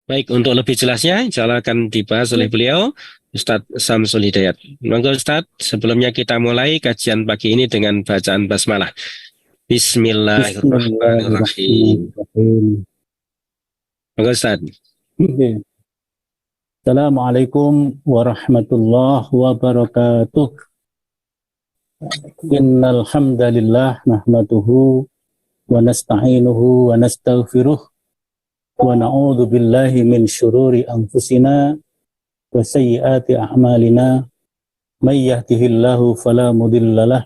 Baik, untuk lebih jelasnya, insya Allah akan dibahas oleh beliau, Ustadz Samsul Hidayat. Monggo Ustadz, sebelumnya kita mulai kajian pagi ini dengan bacaan basmalah. Bismillahirrahmanirrahim. Bismillahirrahmanirrahim. Monggo Ustadz. Assalamualaikum warahmatullahi wabarakatuh. Innal hamdalillah nahmaduhu wa nasta'inuhu wa nastaghfiruh wa na'udzu billahi min syururi anfusina wa sayyiati a'malina. May yahdihillahu fala mudhillalah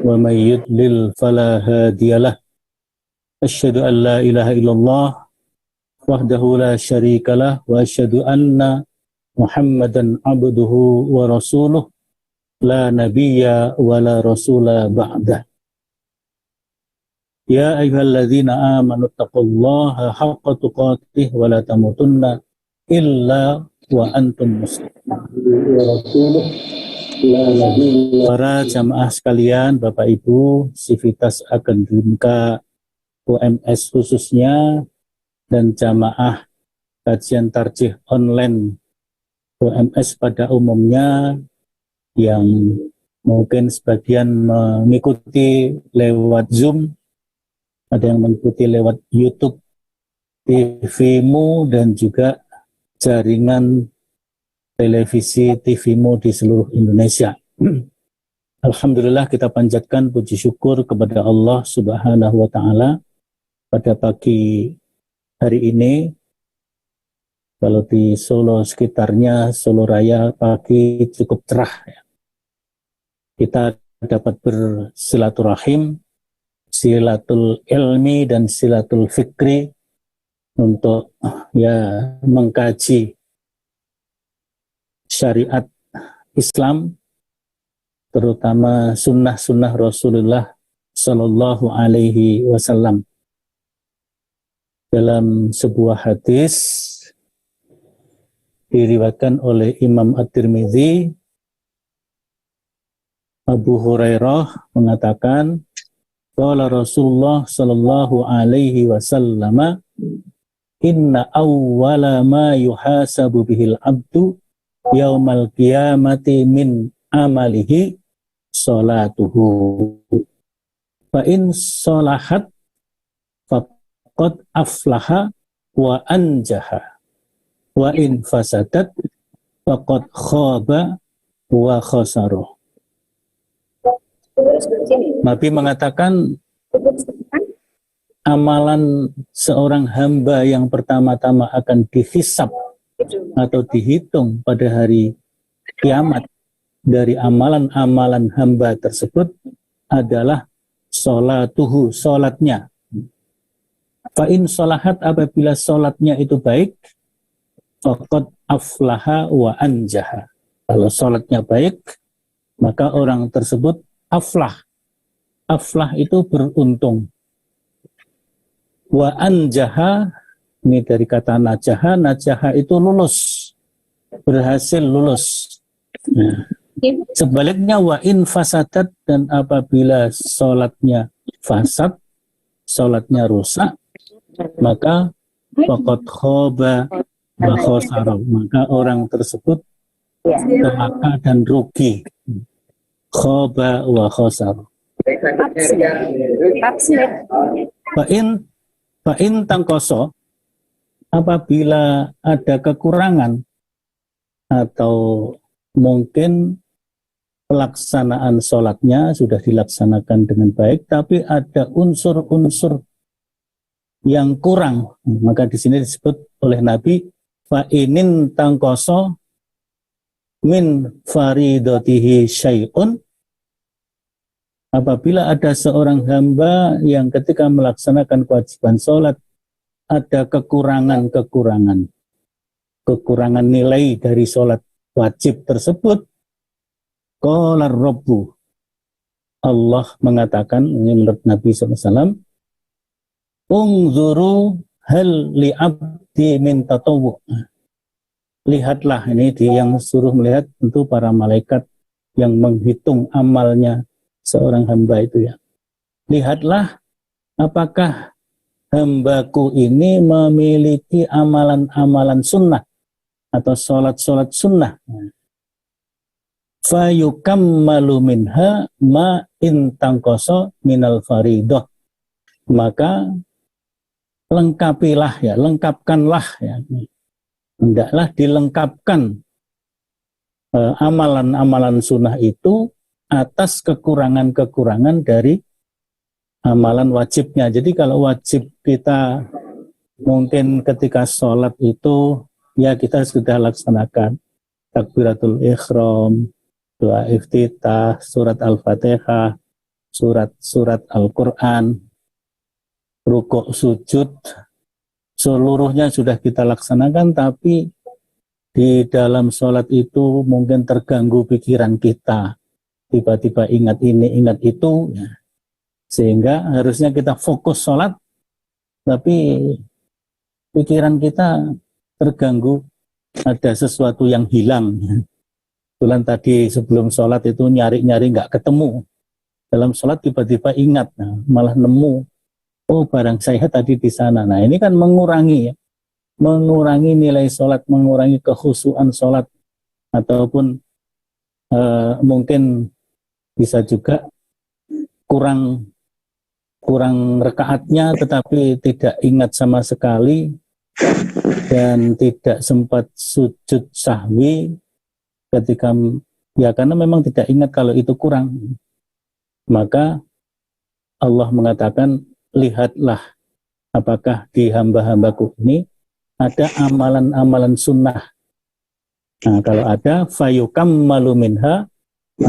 wa may yudlil fala hadiyalah. Asyhadu an la ilaha illallah wahdahu la syarikalah wa asyhadu anna Muhammadan abduhu wa rasuluh la nabiyya wa la rasula ba'dah. Ya ayyuhalladzina amanu taqullaha haqqa tuqatih wa la tamutunna illa wa antum muslimun. Para jamaah sekalian, Bapak Ibu, Sivitas Akademika UMS khususnya, dan jamaah kajian tarjih online UMS pada umumnya yang mungkin sebagian mengikuti lewat Zoom, ada yang mengikuti lewat YouTube, TV-mu, dan juga jaringan televisi TV-mu di seluruh Indonesia. Alhamdulillah, kita panjatkan puji syukur kepada Allah Subhanahu wa Ta'ala pada pagi hari ini. Kalau di Solo sekitarnya, Solo Raya, pagi cukup cerah ya. Kita dapat bersilaturahim, silatul ilmi dan silatul fikri untuk mengkaji syariat Islam, terutama sunnah-sunnah Rasulullah Sallallahu Alaihi Wasallam. Dalam sebuah hadis diriwayatkan oleh Imam At-Tirmidzi, Abu Hurairah mengatakan, qala Rasulullah sallallahu alaihi wasallam, inna awwala ma yuhasabu bihil abdu yaumal qiyamati min amalihi salatuhu. Fa in salahat faqad aflaha wa anjaha. Wa in fasadat faqad khaba wa khasara. Nabi mengatakan amalan seorang hamba yang pertama-tama akan dihisab atau dihitung pada hari kiamat dari amalan-amalan hamba tersebut adalah sholatuhu, sholatnya. Fa'in sholahat, apabila sholatnya itu baik, faqad aflaha wa anjaha. Kalau sholatnya baik, maka orang tersebut aflah. Aflah itu beruntung. Wa anjaha, ini dari kata najaha. Najaha itu lulus, berhasil lulus. Nah, sebaliknya wa in fasadat, dan apabila sholatnya fasad, sholatnya rusak, maka faqad khaba wa khasara, maka orang tersebut celaka dan rugi. Khaba wa khasara. Fa'in tangkoso, apabila ada kekurangan atau mungkin pelaksanaan sholatnya sudah dilaksanakan dengan baik, tapi ada unsur-unsur yang kurang, maka di sini disebut oleh Nabi, fa'inin tangkoso min faridatihi syai'un, apabila ada seorang hamba yang ketika melaksanakan kewajiban sholat ada kekurangan nilai dari sholat wajib tersebut, qala Rabbu, Allah mengatakan, ini menurut Nabi SAW, ungzuru hal li'abdi min tatawwu'. Lihatlah, ini dia yang suruh melihat, tentu para malaikat yang menghitung amalnya seorang hamba itu ya. Lihatlah apakah hambaku ini memiliki amalan-amalan sunnah atau sholat-sholat sunnah. Fayukammalu minha ma intangkoso minal faridoh. Maka lengkapilah ya, lengkapkanlah ya. Hendaklah dilengkapkan amalan-amalan sunnah itu atas kekurangan-kekurangan dari amalan wajibnya. Jadi kalau wajib kita mungkin ketika sholat itu ya kita sudah laksanakan takbiratul ihram, doa iftitah, surat al-fatihah, surat Al-Quran, rukuk sujud, seluruhnya sudah kita laksanakan, tapi di dalam sholat itu mungkin terganggu pikiran kita, tiba-tiba ingat ini, ingat itu, ya. Sehingga harusnya kita fokus sholat, tapi pikiran kita terganggu, ada sesuatu yang hilang. Kebetulan tadi sebelum sholat itu nyari-nyari nggak ketemu. Dalam sholat tiba-tiba ingat, nah, malah nemu, oh barang saya tadi di sana. Nah ini kan mengurangi ya, mengurangi nilai sholat, mengurangi kekhusyuan sholat, ataupun mungkin bisa juga kurang rekaatnya, tetapi tidak ingat sama sekali dan tidak sempat sujud sahwi ketika ya karena memang tidak ingat kalau itu kurang. Maka Allah mengatakan, lihatlah apakah di hamba-hambaku ini ada amalan-amalan sunnah. Nah kalau ada, fayukammalu minha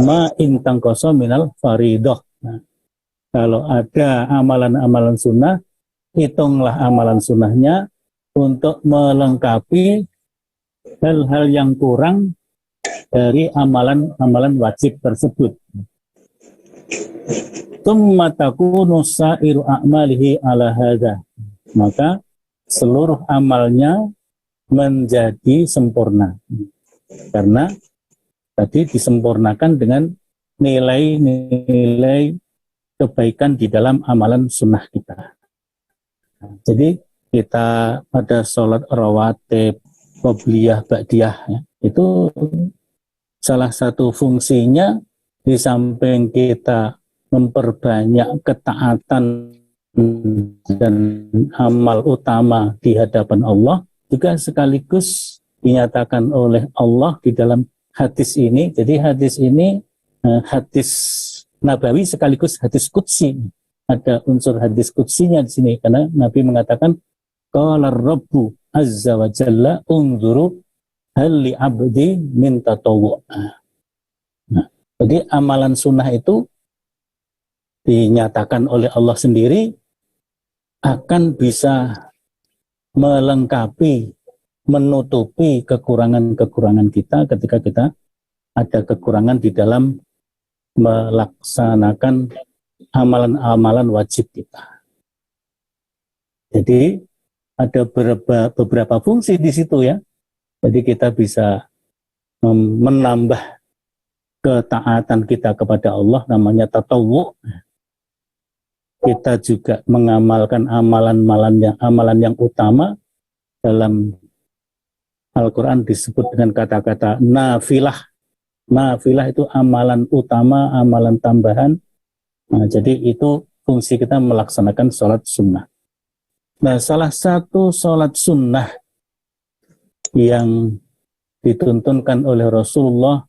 ma intangkoso minal faridoh. Nah, kalau ada amalan-amalan sunnah, hitunglah amalan sunnahnya untuk melengkapi hal-hal yang kurang dari amalan-amalan wajib tersebut. Tsumma takunu sa'iru a'malihi ala hadza. Maka seluruh amalnya menjadi sempurna. Karena tadi disempurnakan dengan nilai-nilai kebaikan di dalam amalan sunnah kita. Jadi kita pada sholat rawatib, qobliyah, ba'diyah, ya, itu salah satu fungsinya di samping kita memperbanyak ketaatan dan amal utama di hadapan Allah, juga sekaligus dinyatakan oleh Allah di dalam hadis ini. Jadi hadis ini hadis nabawi sekaligus hadis qudsi. Ada unsur hadis qudsinya di sini karena Nabi mengatakan qala Rabbu azza wa jalla unzuru hal li abdi min tatawwu'. Nah, jadi amalan sunnah itu dinyatakan oleh Allah sendiri akan bisa melengkapi, menutupi kekurangan-kekurangan kita ketika kita ada kekurangan di dalam melaksanakan amalan-amalan wajib kita. Jadi ada beberapa fungsi di situ ya. Jadi kita bisa menambah ketaatan kita kepada Allah, namanya tatawwu'. Kita juga mengamalkan amalan yang utama. Dalam Al-Quran disebut dengan kata-kata nafilah. Nafilah itu amalan utama, amalan tambahan. Nah, jadi itu fungsi kita melaksanakan sholat sunnah. Nah, salah satu sholat sunnah yang dituntunkan oleh Rasulullah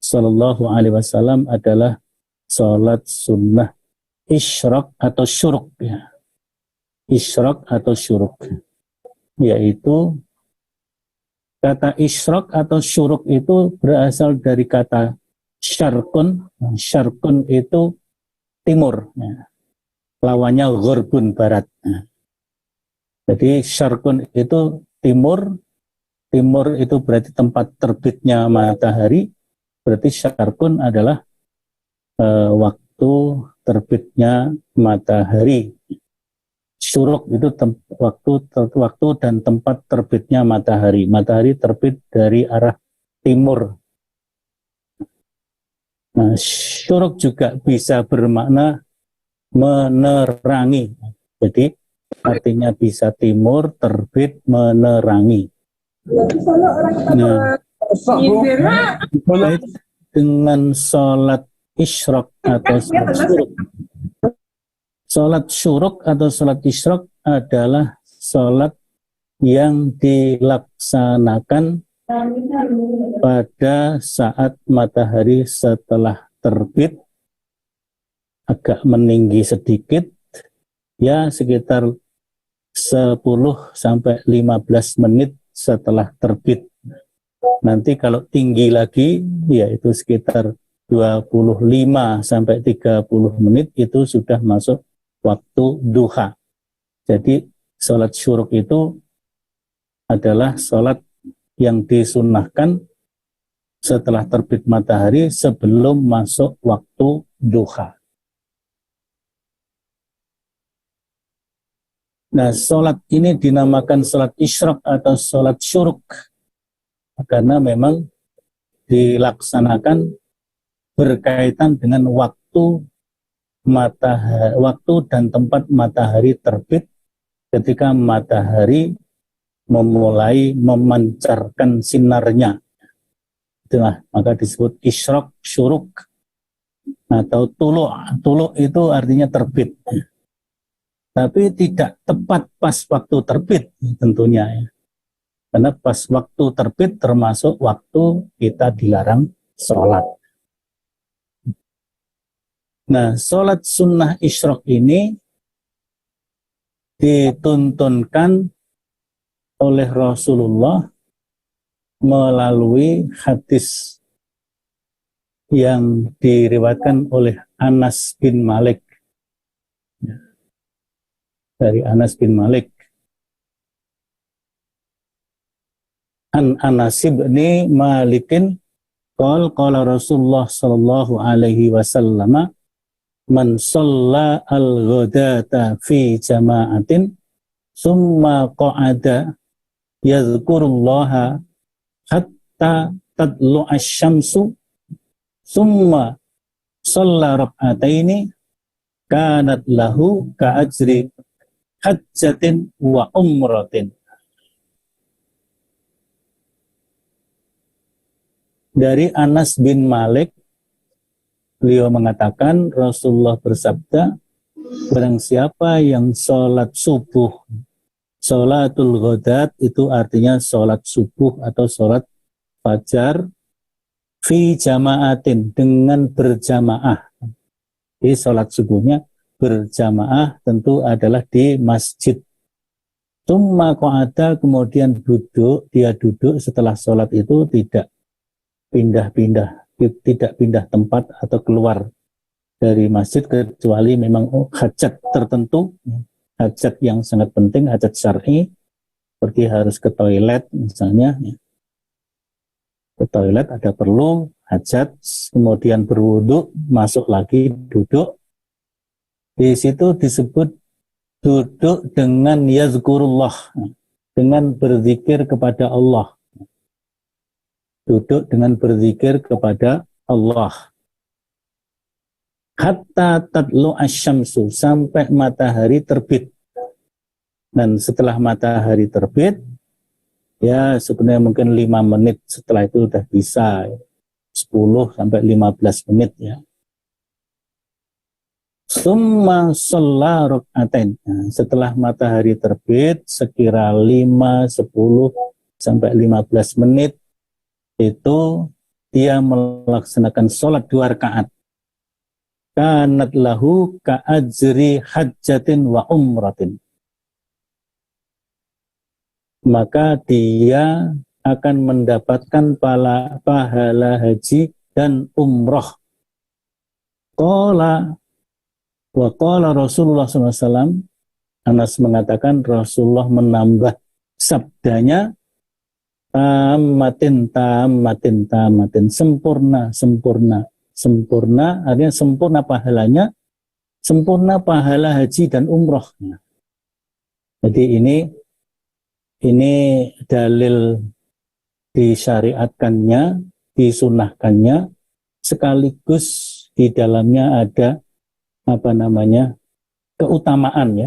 Sallallahu Alaihi Wasallam adalah sholat sunnah isyraq atau syuruk, ya. Isyraq atau syuruk, yaitu kata isyraq atau syuruk itu berasal dari kata syarqun. Syarqun itu timur, ya. Lawannya ghurbun, barat. Jadi syarqun itu timur. Timur itu berarti tempat terbitnya matahari. Berarti syarqun adalah waktu terbitnya matahari. Syuruk itu waktu dan tempat terbitnya matahari. Matahari terbit dari arah timur. Nah, syuruk juga bisa bermakna menerangi. Jadi artinya bisa timur, terbit, menerangi. Nah, terkait dengan sholat isyraq atau sholat syuruk. Sholat syuruk atau sholat isyraq adalah sholat yang dilaksanakan pada saat matahari setelah terbit, agak meninggi sedikit, ya sekitar 10-15 menit setelah terbit. Nanti kalau tinggi lagi, yaitu sekitar 25-30 menit, itu sudah masuk waktu duha. Jadi sholat syuruk itu adalah sholat yang disunahkan setelah terbit matahari sebelum masuk waktu duha. Nah, sholat ini dinamakan sholat isyraq atau sholat syuruk karena memang dilaksanakan berkaitan dengan waktu dan tempat matahari terbit ketika matahari memulai memancarkan sinarnya. Itulah maka disebut isyraq syuruk atau tuluk. Tuluk itu artinya terbit. Tapi tidak tepat pas waktu terbit tentunya ya. Karena pas waktu terbit termasuk waktu kita dilarang sholat. Nah, sholat sunnah isyraq ini dituntunkan oleh Rasulullah melalui hadis yang diriwayatkan oleh Anas bin Malik. Dari Anas bin Malik. An Anas bin Malikin qala Rasulullah sallallahu alaihi wasallam man shalla al-ghadata fi jama'atin summa qa'ada yadhkurullaha hatta tadlu asy-syamsu summa shalla rak'ataini kanat lahu ka'ajri hajjatin wa umratin. Dari Anas bin Malik, beliau mengatakan Rasulullah bersabda, barang siapa yang sholat subuh, sholatul ghadat itu artinya sholat subuh atau sholat fajar, fi jama'atin dengan berjamaah. Jadi sholat subuhnya berjamaah tentu adalah di masjid. Summa qa'ada kemudian dia duduk setelah sholat itu tidak pindah tempat atau keluar dari masjid kecuali memang hajat tertentu, hajat yang sangat penting, hajat syar'i, seperti harus ke toilet misalnya, ke toilet ada perlu hajat, kemudian berwudu, masuk lagi duduk. Di situ disebut duduk dengan yazkurullah, dengan berzikir kepada Allah. Duduk dengan berzikir kepada Allah. Hatta tadlu asyamsu, sampai matahari terbit. Dan setelah matahari terbit, ya sebenarnya mungkin 5 menit setelah itu udah bisa, 10-15 menit ya. Summa shalla rak'atain. Nah, setelah matahari terbit sekira 5-10-15 menit itu dia melaksanakan sholat 2 rakaat. Kanat lahu ka'ajri hajjatin wa umratin. Maka dia akan mendapatkan pahala haji dan umroh. Qala wa qala Rasulullah SAW, Anas mengatakan Rasulullah menambah sabdanya, tamatin, sempurna, artinya sempurna pahalanya, sempurna pahala haji dan umrohnya. Jadi ini dalil disyariatkannya, disunahkannya, sekaligus di dalamnya ada keutamaan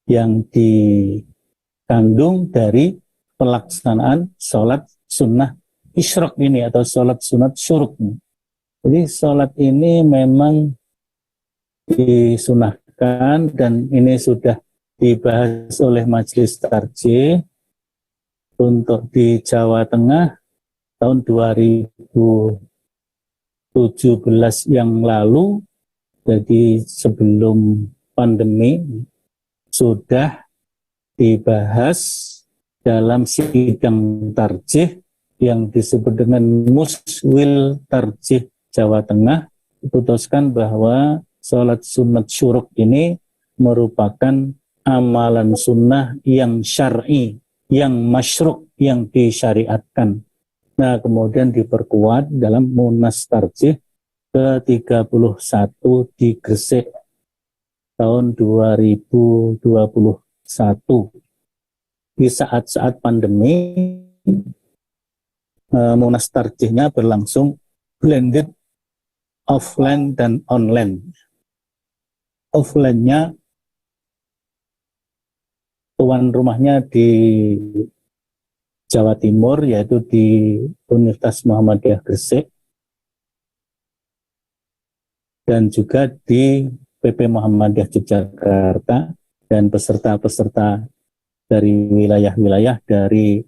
yang dikandung dari pelaksanaan sholat sunnah isyraq ini atau sholat sunat syuruk. Jadi sholat ini memang disunahkan dan ini sudah dibahas oleh Majelis Tarjih untuk di Jawa Tengah tahun 2017 yang lalu, jadi sebelum pandemi sudah dibahas dalam sidang tarjih yang disebut dengan Muswil Tarjih Jawa Tengah, diputuskan bahwa sholat sunat syuruk ini merupakan amalan sunnah yang syar'i, yang masyru', yang disyariatkan. Nah, kemudian diperkuat dalam Munas Tarjih ke-31 di Gresik tahun 2021. Di saat-saat pandemi, Munas Tarjihnya berlangsung blended offline dan online. Offline-nya tuan rumahnya di Jawa Timur, yaitu di Universitas Muhammadiyah Gresik, dan juga di PP Muhammadiyah Yogyakarta, dan peserta-peserta dari wilayah-wilayah dari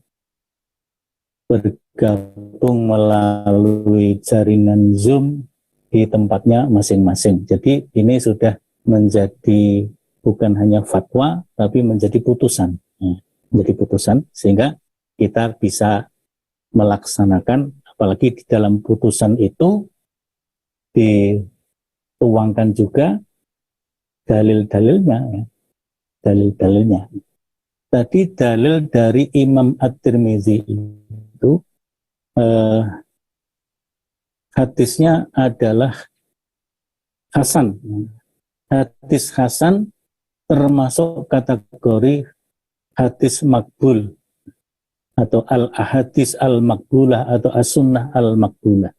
bergabung melalui jaringan Zoom di tempatnya masing-masing. Jadi ini sudah menjadi bukan hanya fatwa, tapi menjadi putusan. Menjadi putusan, sehingga kita bisa melaksanakan, apalagi di dalam putusan itu dituangkan juga dalil-dalilnya. Ya. Dalil-dalilnya. Tadi dalil dari Imam At-Tirmizi itu hadisnya adalah Hasan. Hadis Hasan termasuk kategori hadis makbul atau al-ahadis al-makbulah atau as-sunnah al-makbulah.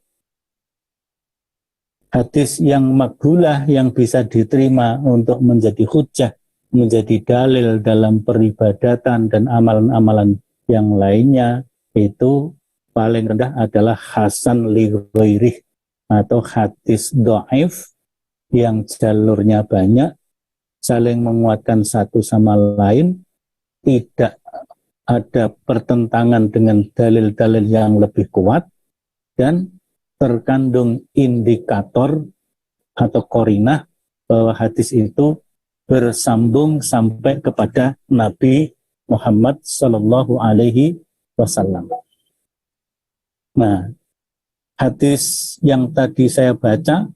Hadis yang makbulah yang bisa diterima untuk menjadi hujjah, menjadi dalil dalam peribadatan dan amalan-amalan yang lainnya, itu paling rendah adalah hasan li ghairih atau hadis dhaif yang jalurnya banyak, saling menguatkan satu sama lain, tidak ada pertentangan dengan dalil-dalil yang lebih kuat, dan terkandung indikator atau korinah bahwa hadis itu bersambung sampai kepada Nabi Muhammad Sallallahu Alaihi Wasallam. Nah, hadis yang tadi saya baca,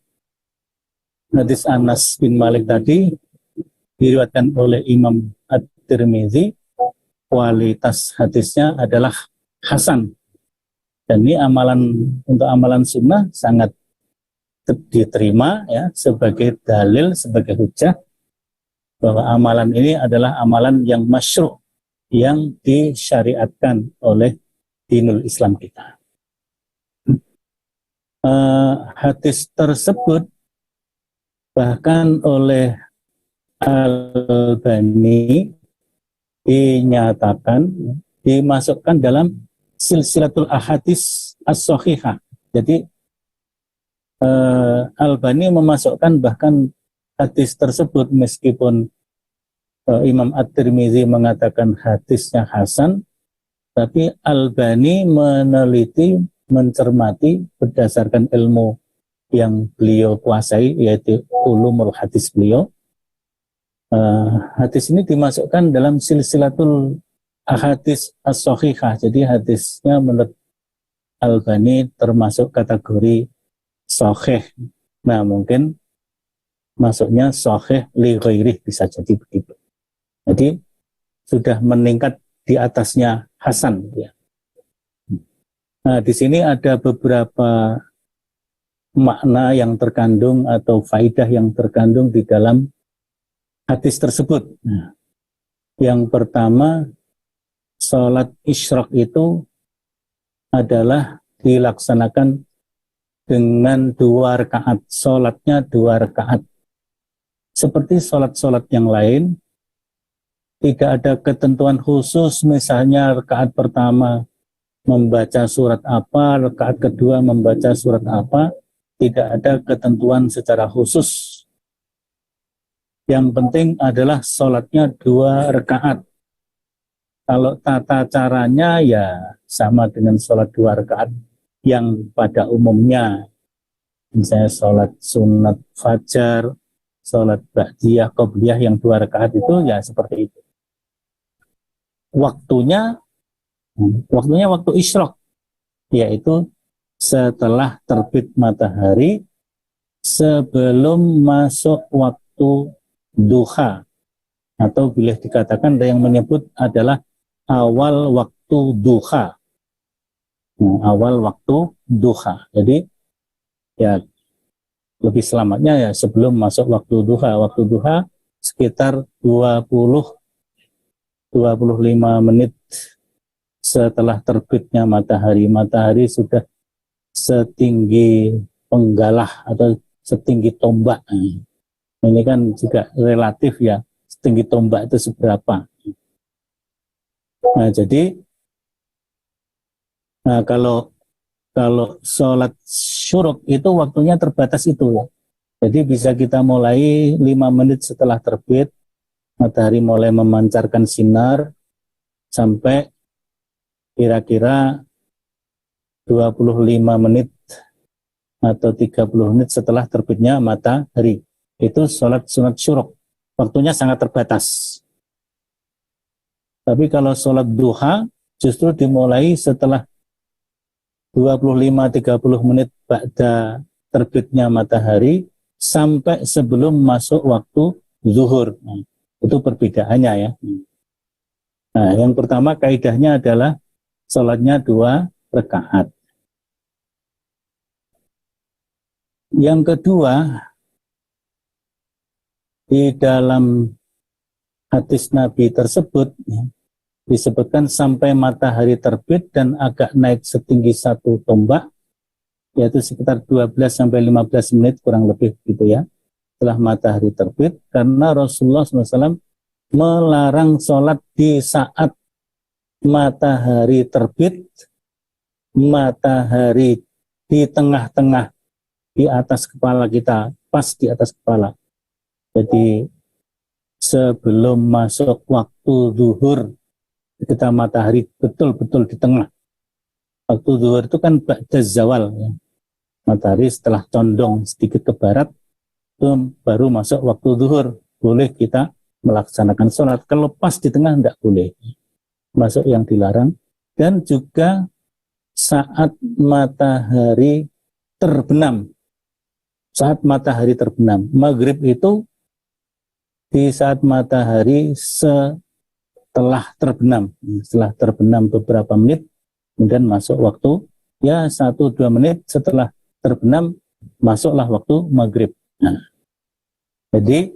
hadis Anas bin Malik tadi, diriwayatkan oleh Imam At-Tirmizi, kualitas hadisnya adalah hasan. Dan ini untuk amalan sunnah sangat diterima ya sebagai dalil, sebagai hujjah bahwa amalan ini adalah amalan yang masyru', yang disyariatkan oleh dinul Islam kita. Hadis tersebut bahkan oleh Al-Albani dinyatakan, dimasukkan dalam silsilatul ahadits as-sahihah. Jadi Albani memasukkan bahkan hadis tersebut meskipun Imam At-Tirmizi mengatakan hadisnya hasan, tapi Albani meneliti, mencermati berdasarkan ilmu yang beliau kuasai, yaitu ulumul hadis beliau. Hadis ini dimasukkan dalam silsilatul ahadits as-sahihah. Jadi hadisnya menurut Albani termasuk kategori sahih. Nah, mungkin masuknya sahih li ghairih, bisa jadi begitu. Jadi sudah meningkat di atasnya hasan ya. Nah, di sini ada beberapa makna yang terkandung atau faidah yang terkandung di dalam hadis tersebut. Nah, yang pertama, sholat isyraq itu adalah dilaksanakan dengan 2 rakaat, sholatnya 2 rakaat. Seperti sholat-sholat yang lain, tidak ada ketentuan khusus, misalnya rakaat pertama membaca surat apa, rakaat kedua membaca surat apa, tidak ada ketentuan secara khusus. Yang penting adalah sholatnya 2 rakaat. Kalau tata caranya ya sama dengan sholat 2 rakaat yang pada umumnya. Misalnya sholat sunat fajar, sholat ba'diyah, qobliyah yang 2 rakaat itu ya seperti itu. Waktunya waktu isyraq, yaitu setelah terbit matahari sebelum masuk waktu duha, atau boleh dikatakan ada yang menyebut adalah awal waktu duha. Awal waktu duha. Jadi ya lebih selamatnya ya sebelum masuk waktu duha. Waktu duha sekitar 20-25 menit setelah terbitnya matahari. Matahari sudah setinggi penggalah atau setinggi tombak. Ini kan juga relatif ya, setinggi tombak itu seberapa. Nah, jadi kalau sholat syuruk itu waktunya terbatas itu ya. Jadi bisa kita mulai 5 menit setelah terbit, matahari mulai memancarkan sinar sampai kira-kira 25 menit atau 30 menit setelah terbitnya matahari. Itu sholat sunat syuruk. Waktunya sangat terbatas. Tapi kalau sholat duha justru dimulai setelah 25-30 menit ba'da terbitnya matahari sampai sebelum masuk waktu zuhur. Itu perbedaannya ya. Nah, yang pertama kaidahnya adalah sholatnya 2 rakaat. Yang kedua, di dalam hadis Nabi tersebut disebutkan sampai matahari terbit dan agak naik setinggi 1 tombak, yaitu sekitar 12-15 menit kurang lebih gitu ya, setelah matahari terbit, karena Rasulullah SAW melarang sholat di saat matahari terbit, matahari di tengah-tengah, di atas kepala kita, pas di atas kepala. Jadi sebelum masuk waktu zuhur, ketika matahari betul-betul di tengah. Waktu zuhur itu kan ba'da zawal ya. Matahari setelah condong sedikit ke barat, itu baru masuk waktu zuhur. Boleh kita melaksanakan sholat. Kalau pas di tengah tidak boleh. Masuk yang dilarang. Dan juga saat matahari terbenam. Saat matahari terbenam. Maghrib itu di saat matahari setelah terbenam beberapa menit, kemudian masuk waktu ya 1-2 menit setelah terbenam masuklah waktu maghrib. Nah, jadi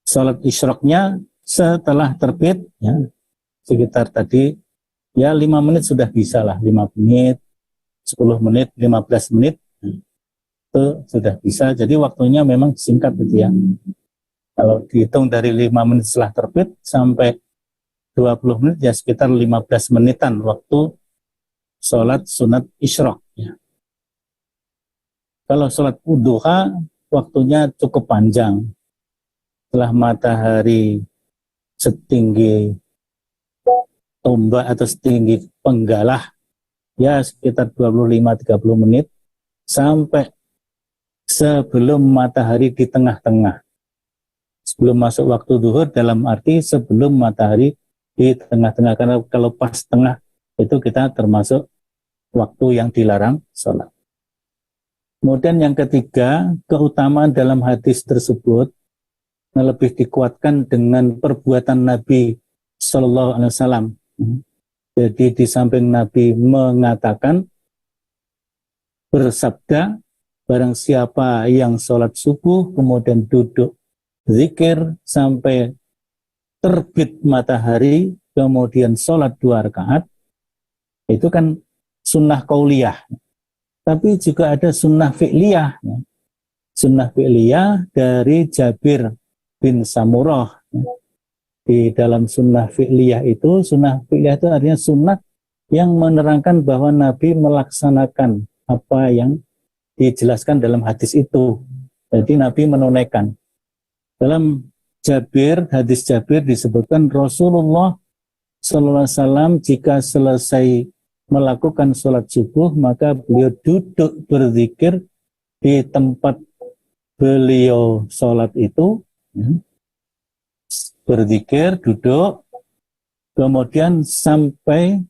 sholat isyraqnya setelah terbit ya, sekitar tadi ya 5 menit sudah bisa lah, 5 menit, 10 menit, 15 menit itu sudah bisa. Jadi waktunya memang singkat gitu ya. Kalau dihitung dari 5 menit setelah terbit sampai 20 menit ya sekitar 15 menitan waktu sholat sunat isyraq. Ya. Kalau sholat duha waktunya cukup panjang. Setelah matahari setinggi tombak atau setinggi penggalah ya sekitar 25-30 menit sampai sebelum matahari di tengah-tengah. Sebelum masuk waktu zuhur dalam arti sebelum matahari di tengah-tengah, karena kalau pas tengah itu kita termasuk waktu yang dilarang sholat. Kemudian yang ketiga, keutamaan dalam hadis tersebut lebih dikuatkan dengan perbuatan Nabi Shallallahu Alaihi Wasallam. Jadi di samping Nabi mengatakan, bersabda, barang siapa yang sholat subuh kemudian duduk zikir sampai terbit matahari, kemudian sholat 2 rakaat, itu kan sunnah qauliyah. Tapi juga ada sunnah fi'liyah. Sunnah fi'liyah dari Jabir bin Samurah. di dalam sunnah fi'liyah itu artinya sunnah yang menerangkan bahwa Nabi melaksanakan apa yang dijelaskan dalam hadis itu. Jadi Nabi menunaikan. Dalam hadis Jabir disebutkan Rasulullah Sallallahu Alaihi Wasallam jika selesai melakukan sholat subuh maka beliau duduk berzikir di tempat beliau sholat itu, berzikir, duduk, kemudian sampai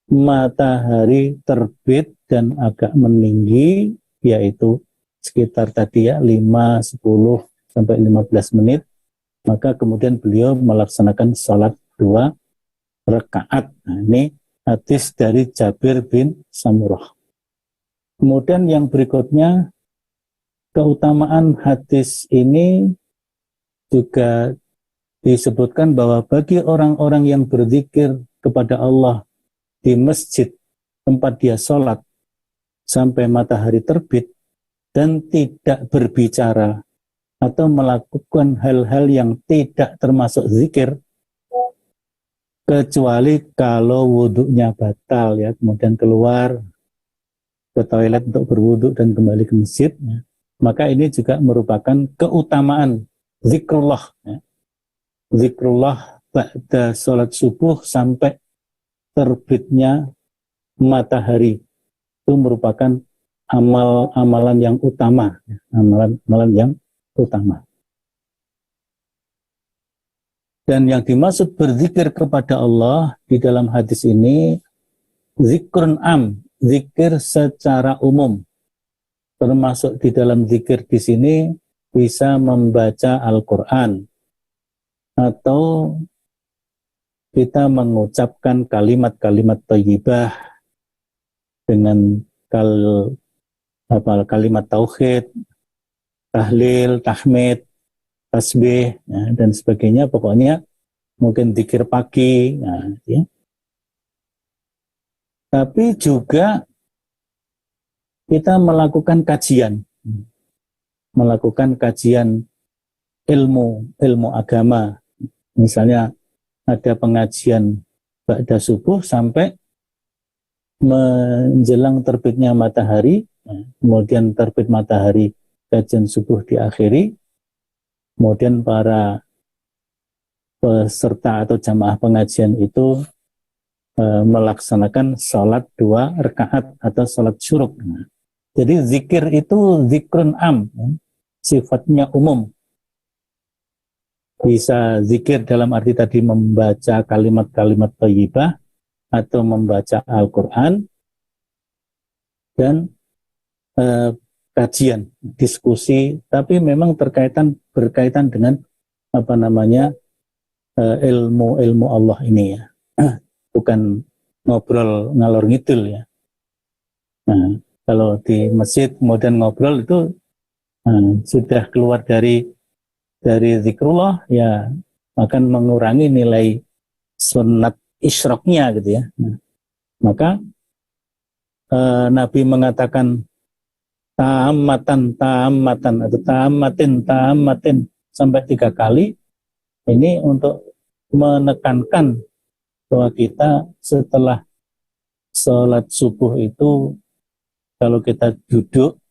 matahari terbit dan agak meninggi, yaitu sekitar tadi ya 5, 10 sampai 15 menit, maka kemudian beliau melaksanakan sholat 2 rakaat. Nah, ini hadis dari Jabir bin Samurah. Kemudian yang berikutnya, keutamaan hadis ini juga disebutkan bahwa bagi orang-orang yang berzikir kepada Allah di masjid tempat dia sholat sampai matahari terbit dan tidak berbicara atau melakukan hal-hal yang tidak termasuk zikir, kecuali kalau wudhunya batal ya, kemudian keluar ke toilet untuk berwudhu dan kembali ke masjid ya, maka ini juga merupakan keutamaan zikrullah ya. Zikrullah ba'da sholat subuh sampai terbitnya matahari itu merupakan amalan yang utama ya, amalan yang utama. Dan yang dimaksud berzikir kepada Allah di dalam hadis ini zikrun zikir secara umum. Termasuk di dalam zikir di sini bisa membaca Al-Qur'an atau kita mengucapkan kalimat-kalimat thayyibah dengan kalimat tauhid, tahlil, tahmid, tasbih ya, dan sebagainya, pokoknya mungkin zikir pagi ya. Tapi juga kita melakukan kajian ilmu agama, misalnya ada pengajian ba'da subuh sampai menjelang terbitnya matahari, kemudian terbit matahari kajian subuh diakhiri, kemudian para peserta atau jamaah pengajian itu melaksanakan sholat 2 rakaat atau sholat syuruk. Jadi zikir itu zikrun sifatnya umum. Bisa zikir dalam arti tadi membaca kalimat-kalimat thayyibah atau membaca Al-Quran dan kajian, diskusi, tapi memang berkaitan dengan ilmu Allah ini ya, bukan ngobrol ngalor ngidul ya. Nah, kalau di masjid kemudian ngobrol itu sudah keluar dari zikrullah ya, akan mengurangi nilai sunat isyroknya gitu ya. Nah, maka Nabi mengatakan ta'ammatan atau ta'ammatin sampai 3 kali, ini untuk menekankan bahwa kita setelah sholat subuh itu, kalau kita duduk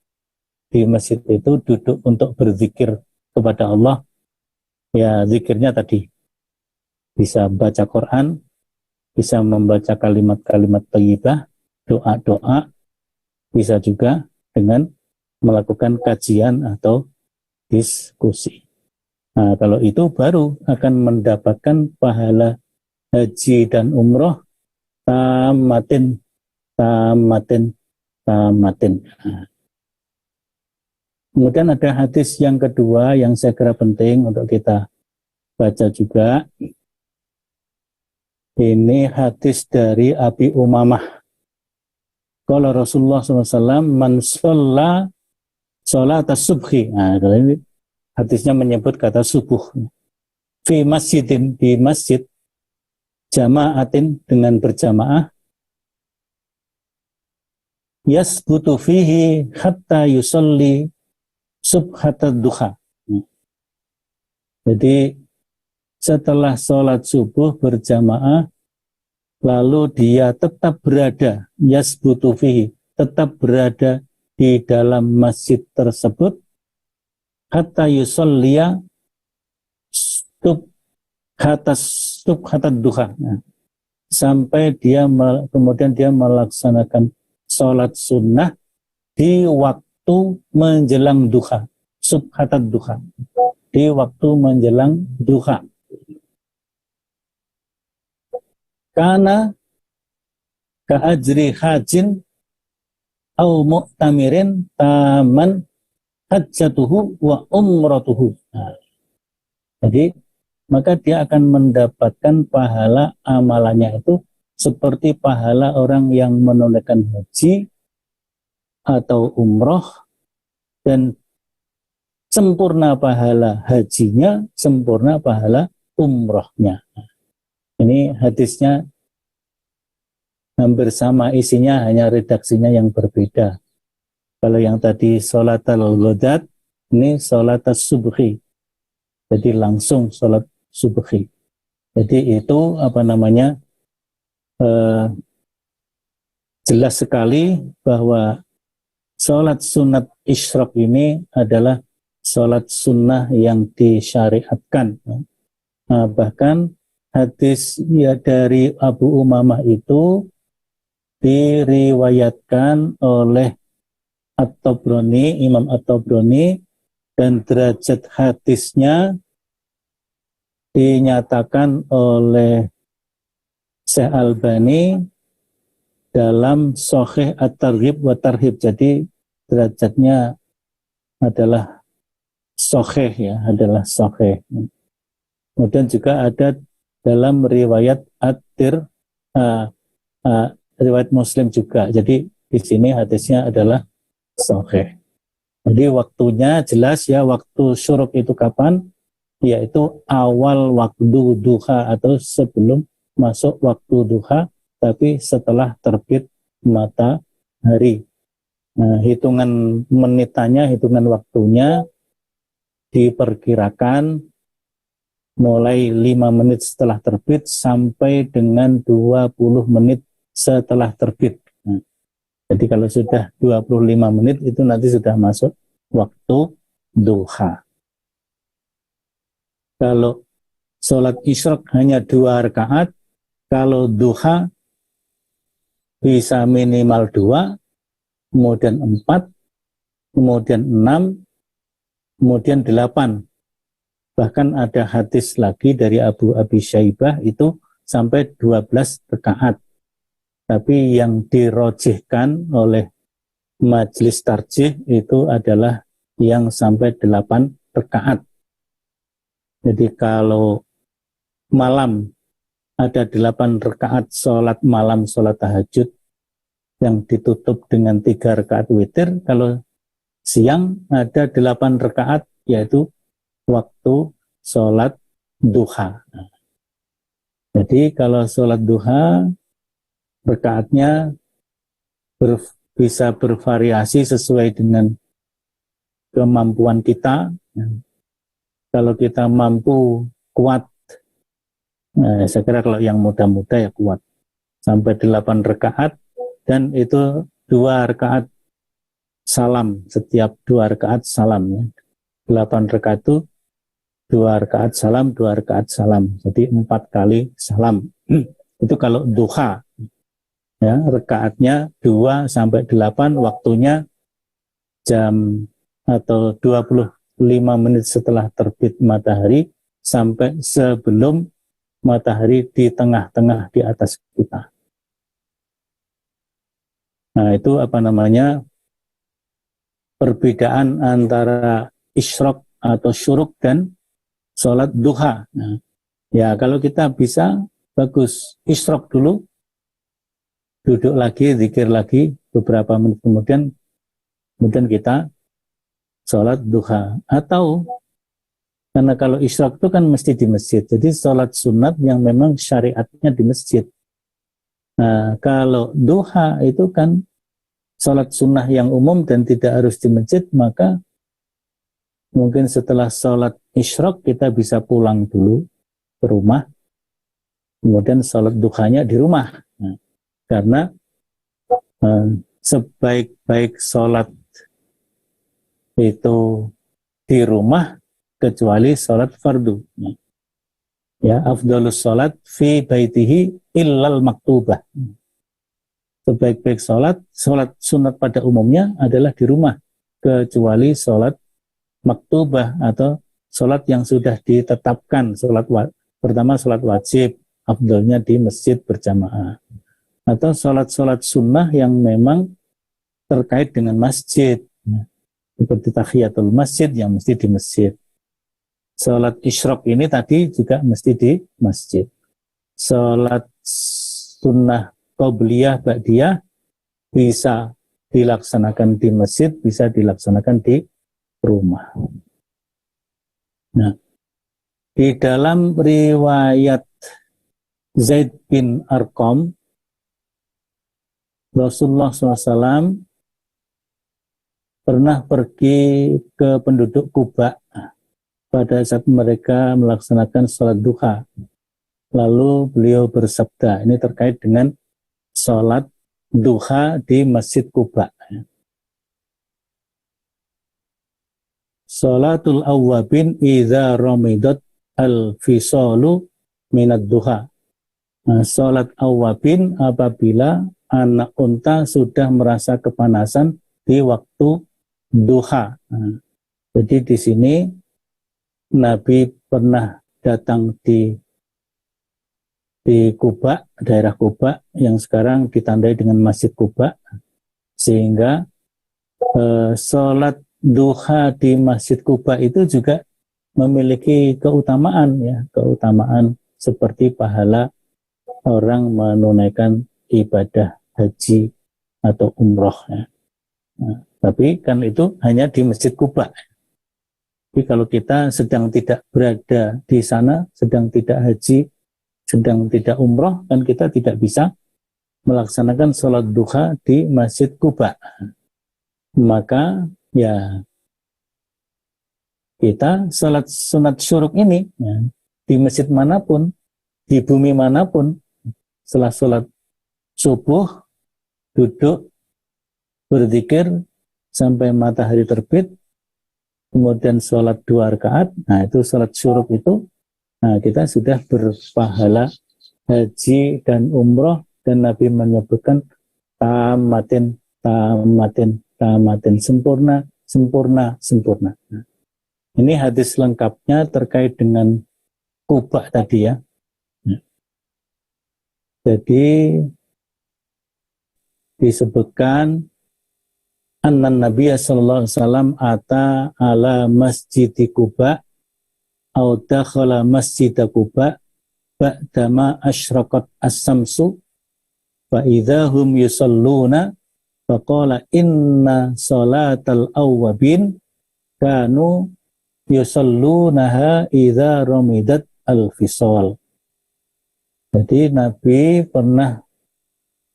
di masjid itu duduk untuk berzikir kepada Allah ya, zikirnya tadi bisa baca Quran, bisa membaca kalimat-kalimat thayyibah, doa-doa, bisa juga dengan melakukan kajian atau diskusi. Nah, kalau itu baru akan mendapatkan pahala haji dan umroh tamatin. Kemudian ada hadis yang kedua yang saya kira penting untuk kita baca juga. Ini hadis dari Abi Umamah. Kalau Rasulullah SAW man sholla sholat subhi. Nah, kalau ini hadisnya menyebut kata subuh. Fi masjidin, di masjid, jama'atin dengan berjamaah, yasbutu fihi hatta yusalli subhatad duha. Jadi setelah sholat subuh berjamaah, lalu dia tetap berada, yasbutu fihi, tetap berada di dalam masjid tersebut, hatta yusolliya subhatat duha. Nah, sampai dia kemudian dia melaksanakan sholat sunnah di waktu menjelang duha, subhatat duha, di waktu menjelang duha. Karena ka'ajri hajin au mu'tamirin taman hajjatuhu wa umratuhu. Nah, jadi maka dia akan mendapatkan pahala amalannya itu seperti pahala orang yang menunaikan haji atau umroh, dan sempurna pahala hajinya, sempurna pahala umrohnya. Ini hadisnya hampir sama isinya, hanya redaksinya yang berbeda. Kalau yang tadi sholat al-ghadat, ini sholat as-subhi. Jadi langsung sholat subhi. Jadi itu jelas sekali bahwa sholat sunat isyraq ini adalah sholat sunnah yang disyariatkan. Nah, bahkan hadis ya dari Abu Umamah itu diriwayatkan oleh At-Tabrani, Imam At-Tabrani, dan derajat hadisnya dinyatakan oleh Syekh Albani dalam Sahih At-Targhib wa Tarhib. Jadi derajatnya adalah sahih, ya, adalah sahih. Kemudian juga ada dalam riwayat riwayat Muslim juga. Jadi di sini hadisnya adalah sahih. Jadi waktunya jelas, ya, waktu syuruk itu kapan? Yaitu awal waktu duha atau sebelum masuk waktu duha, tapi setelah terbit matahari. Nah, hitungan menitannya, hitungan waktunya diperkirakan mulai 5 menit setelah terbit sampai dengan 20 menit setelah terbit. Nah, jadi kalau sudah 25 menit itu nanti sudah masuk waktu duha. Kalau sholat isyraq hanya 2 rakaat, kalau duha bisa minimal 2, kemudian 4, kemudian 6, kemudian 8. Bahkan ada hadis lagi dari Abu Abi Syaibah itu sampai 12 rakaat. Tapi yang dirojihkan oleh majelis tarjih itu adalah yang sampai 8 rakaat. Jadi kalau malam ada 8 rakaat sholat malam, sholat tahajud yang ditutup dengan 3 rakaat witir. Kalau siang ada 8 rakaat, yaitu waktu sholat duha. Jadi kalau sholat duha rakaatnya bisa bervariasi sesuai dengan kemampuan kita. Kalau kita mampu kuat, saya kira kalau yang muda-muda ya kuat, sampai 8 rakaat, dan itu 2 rakaat salam, setiap 2 rakaat salam, ya. 8 rakaat itu 2 rakaat salam, 2 rakaat salam, jadi 4 kali salam. Itu kalau duha, ya, rakaatnya 2 sampai 8, waktunya jam atau 25 menit setelah terbit matahari sampai sebelum matahari di tengah-tengah di atas kita. Nah, itu perbedaan antara isyraq atau syuruk dan sholat duha. Nah, ya, kalau kita bisa, bagus, isyraq dulu, duduk lagi, zikir lagi, beberapa menit kemudian kita sholat duha. Atau karena kalau isyraq itu kan mesti di masjid, jadi sholat sunat yang memang syariatnya di masjid. Nah, kalau duha itu kan sholat sunnah yang umum dan tidak harus di masjid, maka mungkin setelah sholat isyraq kita bisa pulang dulu, ke rumah, kemudian sholat duhanya di rumah. Nah, karena sebaik-baik sholat itu di rumah kecuali sholat fardu. Ya, afdhalus sholat fi baitihi illal maktubah. Sebaik-baik sholat sunat pada umumnya adalah di rumah, kecuali sholat maktubah atau sholat yang sudah ditetapkan. Pertama sholat wajib, afdhalnya di masjid berjamaah. Atau sholat-sholat sunnah yang memang terkait dengan masjid. Seperti tahiyatul masjid yang mesti di masjid. Sholat isyraq ini tadi juga mesti di masjid. Sholat sunnah qobliyah ba'diyah bisa dilaksanakan di masjid, bisa dilaksanakan di rumah. Nah, di dalam riwayat Zaid bin Arqam, Rasulullah SAW pernah pergi ke penduduk Kuba pada saat mereka melaksanakan sholat duha. Lalu beliau bersabda, ini terkait dengan sholat duha di Masjid Kuba. Sholatul awwabin idza ramidat al-fisalu minad duha. Nah, sholat awwabin apabila anak unta sudah merasa kepanasan di waktu duha. Nah, jadi di sini Nabi pernah datang di Kuba, daerah Kuba yang sekarang ditandai dengan Masjid Kuba, sehingga sholat duha di Masjid Kuba itu juga memiliki keutamaan, ya, keutamaan seperti pahala orang menunaikan ibadah haji atau umroh. Ya. Nah, tapi kan itu hanya di Masjid Kuba. Tapi kalau kita sedang tidak berada di sana, sedang tidak haji, sedang tidak umroh, kan kita tidak bisa melaksanakan sholat duha di Masjid Kuba. Maka ya kita sholat sunat syuruk ini ya, di masjid manapun, di bumi manapun, setelah sholat subuh, duduk, berzikir sampai matahari terbit, kemudian sholat 2 rakaat, nah itu sholat syuruk itu, nah kita sudah berpahala haji dan umroh, dan Nabi menyebutkan tamatin, tamatin, tamatin, sempurna, sempurna, sempurna. Nah, ini hadis lengkapnya terkait dengan Kuba tadi ya. Jadi disebutkan anna Nabi sallallahu alaihi wasallam ata ala masjid Kuba au dakhala masjid Kuba ba'dama asyraqat as-samsu fa idahum yusalluna faqala inna salatal awwabin kanu yusallunaha idza ramidat al-fisal. Jadi Nabi pernah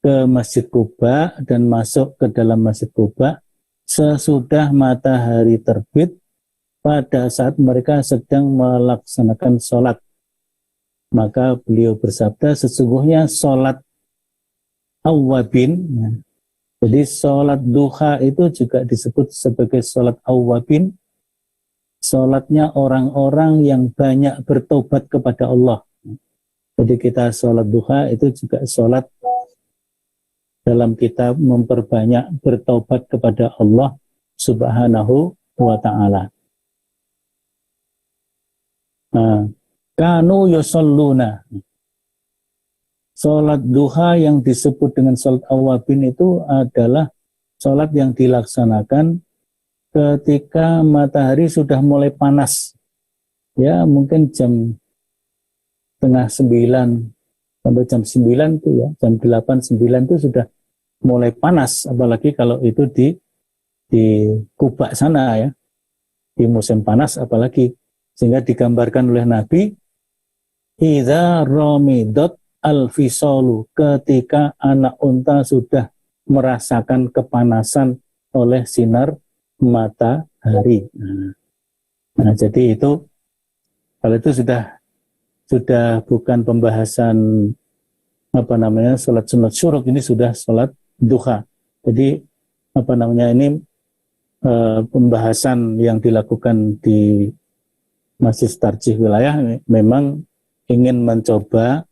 ke Masjid Kuba dan masuk ke dalam Masjid Kuba sesudah matahari terbit pada saat mereka sedang melaksanakan sholat. Maka beliau bersabda, sesungguhnya sholat awwabin, ya. Jadi sholat duha itu juga disebut sebagai sholat awwabin, sholatnya orang-orang yang banyak bertobat kepada Allah. Jadi kita sholat duha itu juga sholat dalam kita memperbanyak bertobat kepada Allah Subhanahu wa ta'ala. Nah, kanu yusalluna. Salat duha yang disebut dengan salat awabin itu adalah salat yang dilaksanakan ketika matahari sudah mulai panas. Ya, mungkin jam 8:30 sampai jam 9 itu ya, jam 8-9 itu sudah mulai panas, apalagi kalau itu di Kuba sana ya, di musim panas apalagi, sehingga digambarkan oleh Nabi idza ramidat al-fisalu, ketika anak unta sudah merasakan kepanasan oleh sinar matahari. Nah, jadi itu kalau itu sudah sudah bukan pembahasan sholat sunat syuruk, ini sudah sholat duha. Jadi ini pembahasan yang dilakukan di Masjid Tarjih Wilayah memang ingin mencoba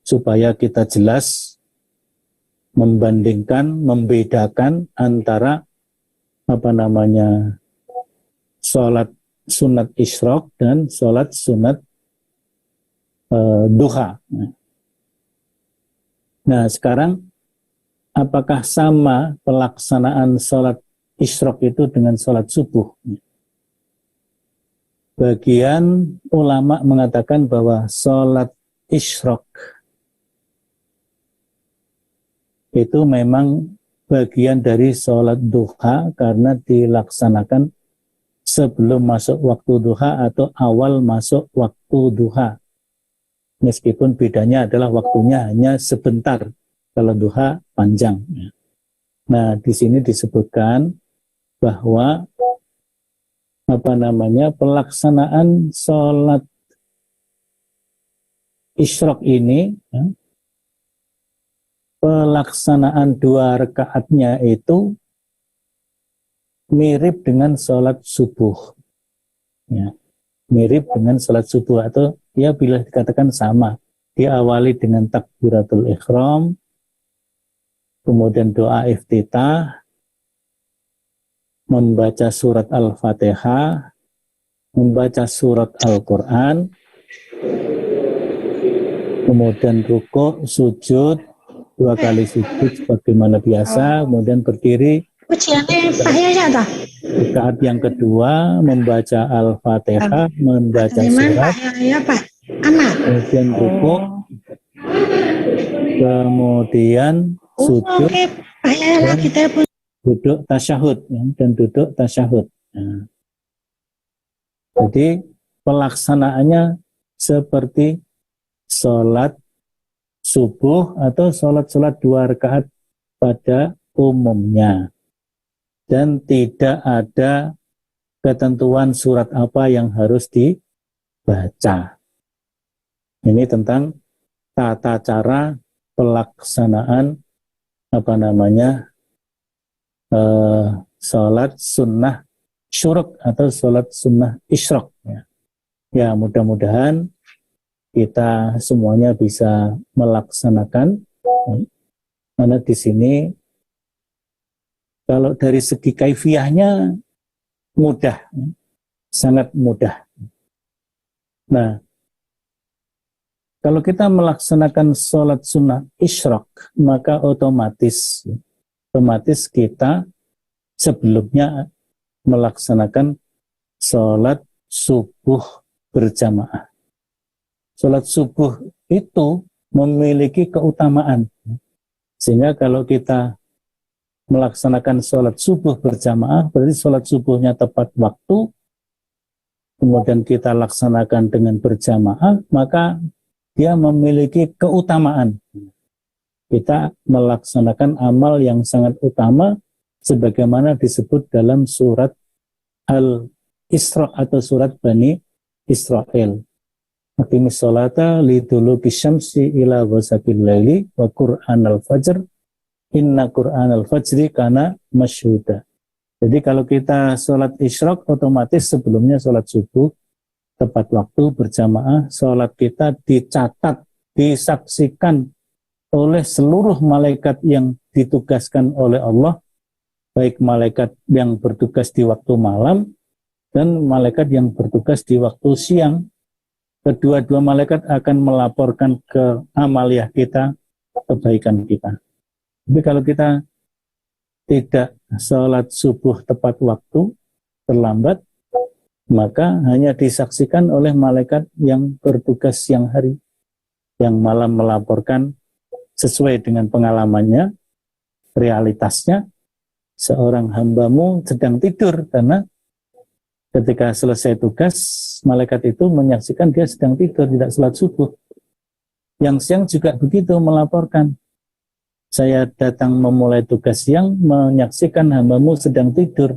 supaya kita jelas membandingkan, membedakan antara sholat sunat isyraq dan sholat sunat duha. Nah, sekarang apakah sama pelaksanaan sholat isyraq itu dengan sholat subuh? Bagian ulama mengatakan bahwa sholat isyraq itu memang bagian dari sholat duha karena dilaksanakan sebelum masuk waktu duha atau awal masuk waktu duha. Meskipun bedanya adalah waktunya hanya sebentar, kalau duha panjang. Nah, di sini disebutkan bahwa pelaksanaan sholat isyraq ini, pelaksanaan 2 rakaatnya itu mirip dengan sholat subuh. Ya, mirip dengan sholat subuh, atau ya bila dikatakan sama. Diawali dengan takbiratul ihram, kemudian doa iftitah, membaca surat Al-Fatihah, membaca surat Al-Quran, kemudian rukuk, sujud, 2 kali sujud sebagaimana biasa, kemudian berdiri. Rakaat yang kedua membaca Al-Fatihah, membaca surat, kemudian rukuk, kemudian sujud, dan duduk tasyahud, dan duduk tasyahud. Nah, jadi pelaksanaannya seperti sholat subuh atau sholat-sholat 2 rakaat pada umumnya. Dan tidak ada ketentuan surat apa yang harus dibaca. Ini tentang tata cara pelaksanaan sholat sunnah syuruk atau sholat sunnah isyraq. Ya, mudah-mudahan kita semuanya bisa melaksanakan. Karena di sini kalau dari segi kaifiyahnya mudah, sangat mudah. Nah, kalau kita melaksanakan sholat sunnah isyraq, maka otomatis kita sebelumnya melaksanakan sholat subuh berjamaah. Sholat subuh itu memiliki keutamaan. Sehingga kalau kita melaksanakan sholat subuh berjamaah, berarti sholat subuhnya tepat waktu, kemudian kita laksanakan dengan berjamaah, maka dia memiliki keutamaan. Kita melaksanakan amal yang sangat utama, sebagaimana disebut dalam surat Al-Isra atau surat Bani Israel. Aqimis sholata liduluki syamsi ila ghasaqil laili wa Qur'an al-fajr inna Qur'an al-fajri kana masyhuda. Jadi kalau kita sholat isyraq, otomatis sebelumnya sholat subuh tepat waktu berjamaah, sholat kita dicatat, disaksikan oleh seluruh malaikat yang ditugaskan oleh Allah, baik malaikat yang bertugas di waktu malam dan malaikat yang bertugas di waktu siang. Kedua-dua malaikat akan melaporkan ke amaliah kita, kebaikan kita. Tapi kalau kita tidak sholat subuh tepat waktu, terlambat, maka hanya disaksikan oleh malaikat yang bertugas siang hari, yang malam melaporkan sesuai dengan pengalamannya, realitasnya, seorang hambamu sedang tidur, karena ketika selesai tugas, malaikat itu menyaksikan dia sedang tidur, tidak sholat subuh. Yang siang juga begitu, melaporkan, saya datang memulai tugas siang, menyaksikan hambamu sedang tidur,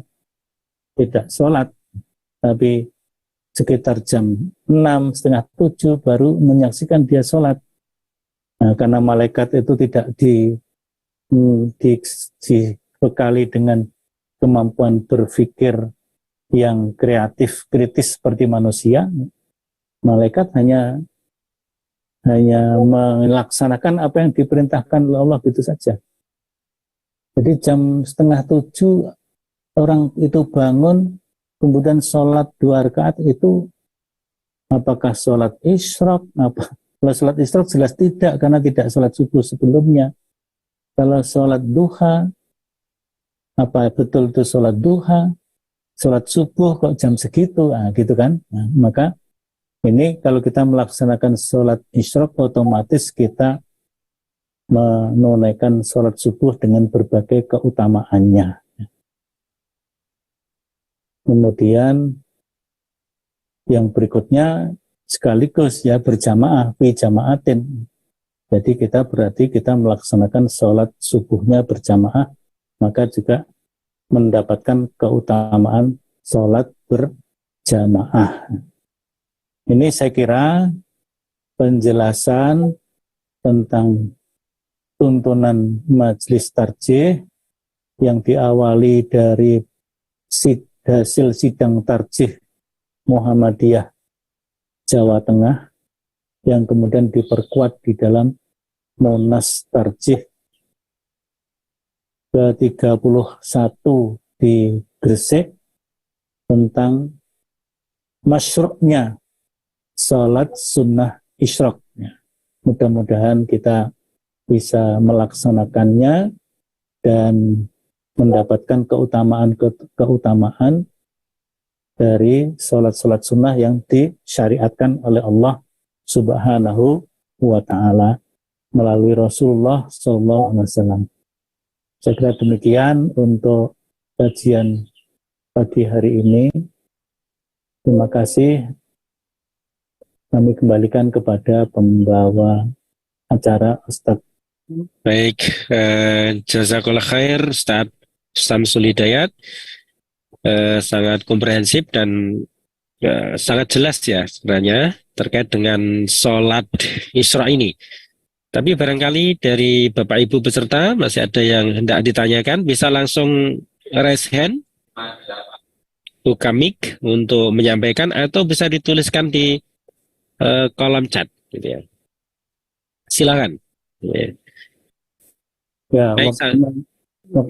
tidak sholat. Tapi sekitar jam 6, setengah 7 baru menyaksikan dia sholat. Nah, karena malaikat itu tidak dibekali dengan kemampuan berpikir yang kreatif, kritis seperti manusia, malaikat hanya melaksanakan apa yang diperintahkan oleh Allah gitu saja. Jadi jam setengah 7 orang itu bangun, kemudian sholat 2 rakaat itu apakah sholat isyraq? Kalau sholat isyraq jelas tidak, karena tidak sholat subuh sebelumnya. Kalau sholat duha, apa betul itu sholat duha? Sholat subuh kok jam segitu? Nah, gitu kan? Nah, maka ini kalau kita melaksanakan sholat isyraq, otomatis kita menunaikan sholat subuh dengan berbagai keutamaannya. Kemudian yang berikutnya sekaligus ya berjamaah, fi jamaatin. Jadi berarti kita melaksanakan sholat subuhnya berjamaah, maka juga mendapatkan keutamaan sholat berjamaah. Ini saya kira penjelasan tentang tuntunan majelis tarjih yang diawali dari hasil sidang tarjih Muhammadiyah Jawa Tengah yang kemudian diperkuat di dalam Munas Tarjih ke-31 di Gresik tentang masyru'nya salat sunnah isyraq. Mudah-mudahan kita bisa melaksanakannya dan mendapatkan keutamaan dari salat-salat sunnah yang disyariatkan oleh Allah Subhanahu wa ta'ala melalui Rasulullah SAW. Saya kira demikian untuk kajian pagi hari ini. Terima kasih. Kami kembalikan kepada pembawa acara Ustadz. Baik, jazakallah khair Ustadz Samsul Hidayat. Sangat komprehensif dan sangat jelas ya sebenarnya terkait dengan sholat Isra ini. Tapi barangkali dari Bapak Ibu peserta masih ada yang hendak ditanyakan, bisa langsung raise hand, buka mic untuk menyampaikan, atau bisa dituliskan di kolom chat, gitu ya. Silakan. Ya, baik,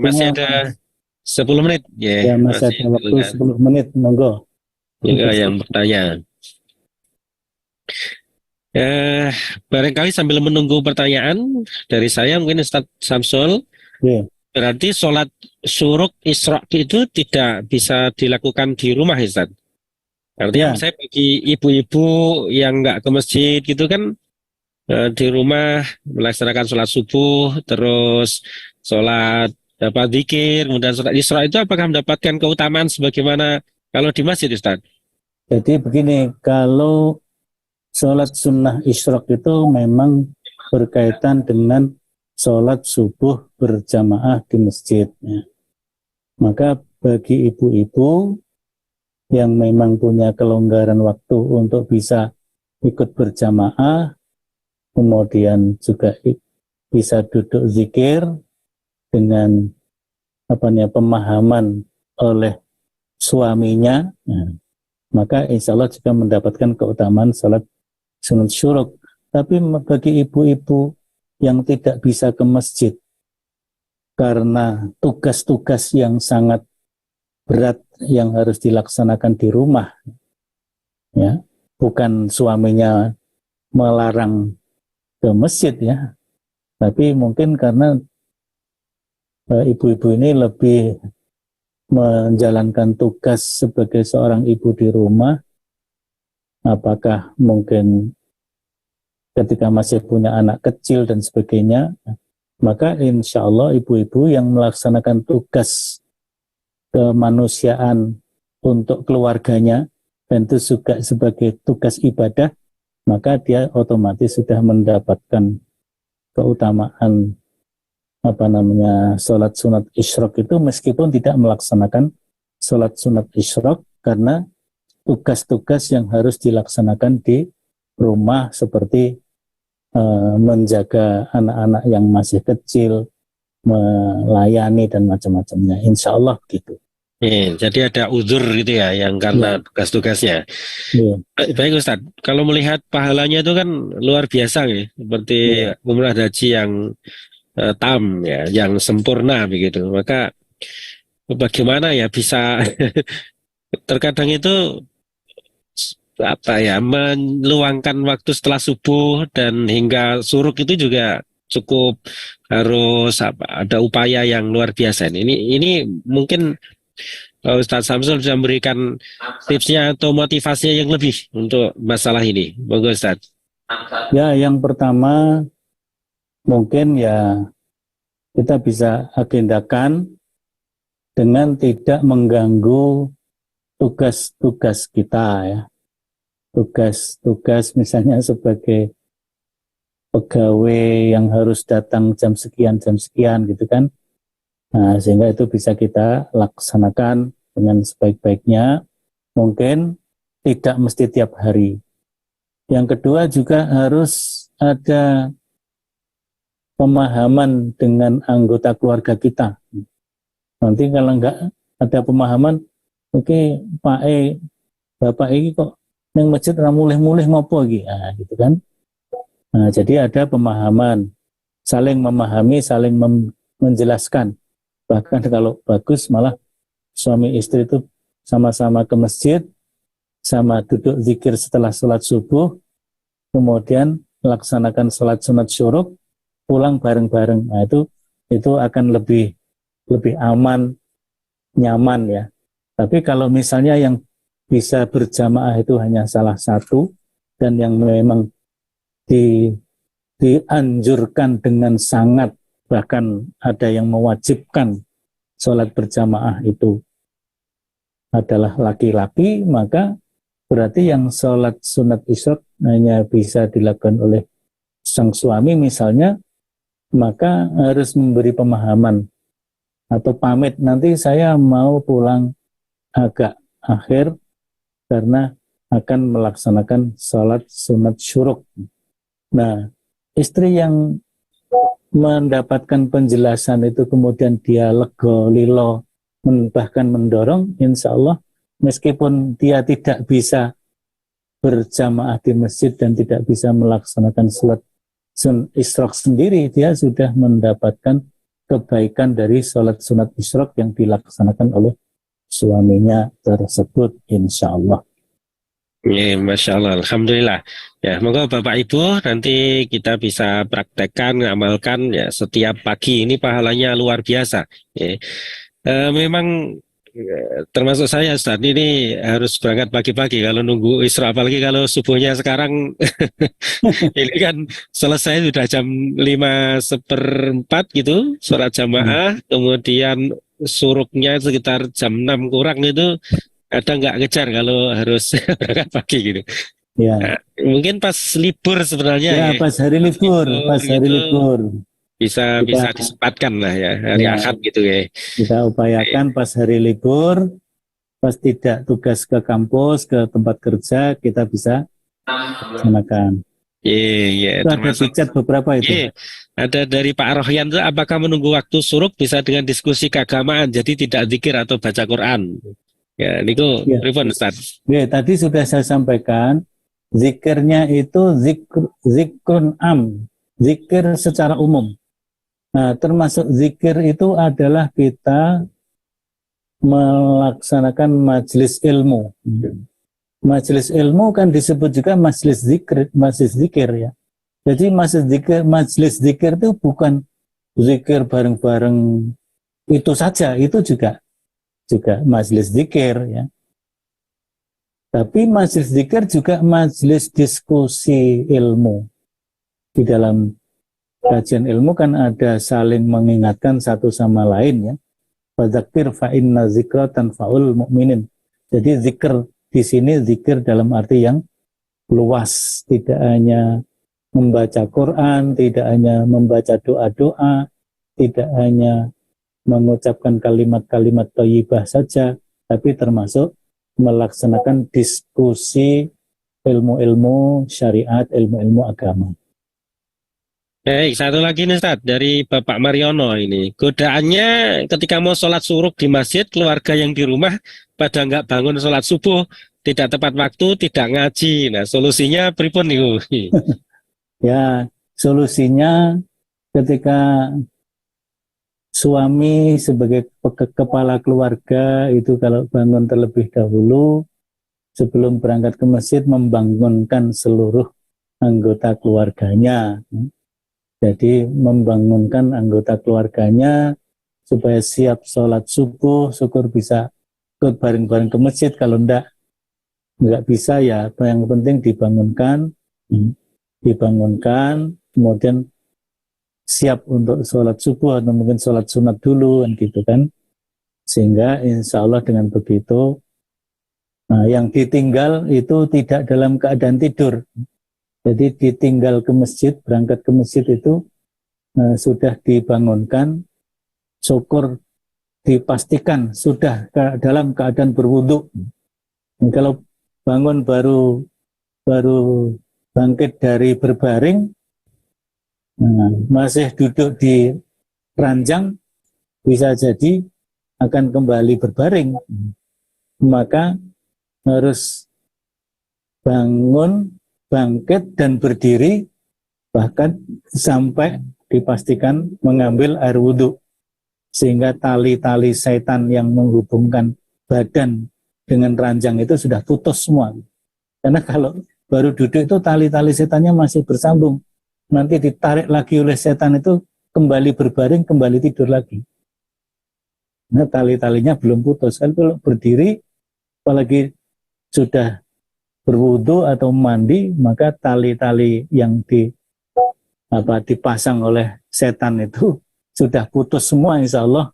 masih ada 10 menit. Ya, masih ada waktu 10 menit, monggo. Yang bertanya. Barangkali sambil menunggu pertanyaan dari saya, mungkin Ustadz Samsul, berarti sholat syuruk Isra itu tidak bisa dilakukan di rumah, Ustadz? Artinya misalnya bagi ibu-ibu yang nggak ke masjid gitu kan, di rumah melaksanakan sholat subuh, terus sholat zikir, kemudian sholat Isra itu apakah mendapatkan keutamaan sebagaimana kalau di masjid, Ustadz? Jadi begini, kalau sholat sunnah isyraq itu memang berkaitan dengan sholat subuh berjamaah di masjid. Maka bagi ibu-ibu yang memang punya kelonggaran waktu untuk bisa ikut berjamaah, kemudian juga bisa duduk zikir dengan pemahaman oleh suaminya, maka insya Allah juga mendapatkan keutamaan sholat sunat syuruk. Tapi bagi ibu-ibu yang tidak bisa ke masjid karena tugas-tugas yang sangat berat yang harus dilaksanakan di rumah, ya, bukan suaminya melarang ke masjid ya, tapi mungkin karena ibu-ibu ini lebih menjalankan tugas sebagai seorang ibu di rumah. Apakah mungkin ketika masih punya anak kecil dan sebagainya, maka insya Allah ibu-ibu yang melaksanakan tugas kemanusiaan untuk keluarganya, dan itu juga sebagai tugas ibadah, maka dia otomatis sudah mendapatkan keutamaan sholat sunat isyraq itu, meskipun tidak melaksanakan sholat sunat isyraq, karena tugas-tugas yang harus dilaksanakan di rumah seperti menjaga anak-anak yang masih kecil, melayani dan macam-macamnya. Insya Allah gitu. Jadi ada uzur gitu ya, yang karena tugas-tugasnya. Baik Ustadz, kalau melihat pahalanya itu kan luar biasa ya, seperti umrah haji yang tam ya, yang sempurna begitu. Maka bagaimana ya bisa terkadang itu meluangkan waktu setelah subuh dan hingga suruk itu juga cukup harus ada upaya yang luar biasa. Ini mungkin Ustadz Samsul bisa memberikan tipsnya atau motivasinya yang lebih untuk masalah ini. Monggo Ustadz. Ya, yang pertama mungkin ya kita bisa agendakan dengan tidak mengganggu tugas-tugas kita ya. Tugas-tugas misalnya sebagai pegawai yang harus datang jam sekian gitu kan. Nah, sehingga itu bisa kita laksanakan dengan sebaik-baiknya, mungkin tidak mesti tiap hari. Yang kedua juga harus ada pemahaman dengan anggota keluarga kita. Nanti kalau enggak ada pemahaman, oke, Pak Bapak ini kok yang masjid mulih-mulih ngopo iki, gitu kan. Nah, jadi ada pemahaman, saling memahami, saling menjelaskan. Bahkan kalau bagus malah suami istri itu sama-sama ke masjid, sama duduk zikir setelah sholat subuh, kemudian melaksanakan sholat sunat syuruk, pulang bareng-bareng. Nah, itu akan lebih aman, nyaman ya. Tapi kalau misalnya yang bisa berjamaah itu hanya salah satu dan yang memang dianjurkan dengan sangat, bahkan ada yang mewajibkan sholat berjamaah itu adalah laki-laki, maka berarti yang sholat sunat isyraq hanya bisa dilakukan oleh sang suami misalnya, maka harus memberi pemahaman atau pamit, nanti saya mau pulang agak akhir karena akan melaksanakan sholat sunat syuruk. Nah, istri yang mendapatkan penjelasan itu kemudian dia lego, lilo, bahkan mendorong, insya Allah meskipun dia tidak bisa berjamaah di masjid dan tidak bisa melaksanakan sholat isyraq sendiri, dia sudah mendapatkan kebaikan dari sholat sunat isyraq yang dilaksanakan oleh suaminya tersebut, insya Allah. Ya, Masya Allah, Alhamdulillah. Ya, moga Bapak Ibu nanti kita bisa praktekkan, ngamalkan ya setiap pagi, ini pahalanya luar biasa. Ya. Memang termasuk saya Ustaz, ini harus berangkat pagi-pagi kalau nunggu Isra, apalagi kalau subuhnya sekarang ini kan selesai sudah jam 5:15 gitu, sholat jamaah, kemudian suruknya sekitar jam 6 kurang itu, kadang nggak ngejar kalau harus berangkat pagi gitu. Ya. Nah, mungkin pas libur sebenarnya ya. Pas hari libur bisa disempatkan lah ya, hari Ahad gitu ya. Kita upayakan pas hari libur, pas tidak tugas ke kampus, ke tempat kerja, kita bisa laksanakan. Iya, termasuk ada beberapa itu. Ada dari Pak Rohyan, apakah menunggu waktu suruk bisa dengan diskusi keagamaan, jadi tidak zikir atau baca Quran? Ya, niku pripun Ustaz? Ya, tadi sudah saya sampaikan, zikirnya itu zikrun am, zikir secara umum. Nah, termasuk zikir itu adalah kita melaksanakan majelis ilmu. Majelis ilmu kan disebut juga majelis zikir ya. Jadi majelis zikir itu bukan zikir bareng-bareng itu saja, itu juga majelis zikir ya. Tapi majelis zikir juga majelis diskusi ilmu. Di dalam kajian ilmu kan ada saling mengingatkan satu sama lain ya. Fadzakir fa inna zikra tanfa'ul mu'minin. Jadi zikir di sini zikir dalam arti yang luas, tidak hanya membaca Quran, tidak hanya membaca doa-doa, tidak hanya mengucapkan kalimat-kalimat thayyibah saja, tapi termasuk melaksanakan diskusi ilmu-ilmu syariat, ilmu-ilmu agama. Baik, satu lagi nih Ustaz, dari Bapak Mariono ini. Godaannya ketika mau sholat suruk di masjid, keluarga yang di rumah pada nggak bangun sholat subuh, tidak tepat waktu, tidak ngaji. Nah, solusinya pripun niku? Ya, solusinya ketika suami sebagai kepala keluarga itu kalau bangun terlebih dahulu, sebelum berangkat ke masjid membangunkan seluruh anggota keluarganya. Jadi membangunkan anggota keluarganya supaya siap sholat subuh, syukur bisa ikut bareng-bareng ke masjid. Kalau enggak bisa ya yang penting dibangunkan, kemudian siap untuk sholat subuh atau mungkin sholat sunat dulu kan gitu kan. Sehingga insya Allah dengan begitu yang ditinggal itu tidak dalam keadaan tidur. Jadi ditinggal ke masjid, berangkat ke masjid itu sudah dibangunkan, syukur dipastikan sudah dalam keadaan berwudu. Kalau bangun baru bangkit dari berbaring, masih duduk di ranjang, bisa jadi akan kembali berbaring. Maka harus bangun, bangkit dan berdiri, bahkan sampai dipastikan mengambil air wudhu, sehingga tali-tali setan yang menghubungkan badan dengan ranjang itu sudah putus semua. Karena kalau baru duduk itu tali-tali setannya masih bersambung, nanti ditarik lagi oleh setan itu kembali berbaring, kembali tidur lagi. Nah, tali-talinya belum putus. Kalau berdiri, apalagi sudah berwudu atau mandi, maka tali-tali yang dipasang oleh setan itu sudah putus semua. Insya Allah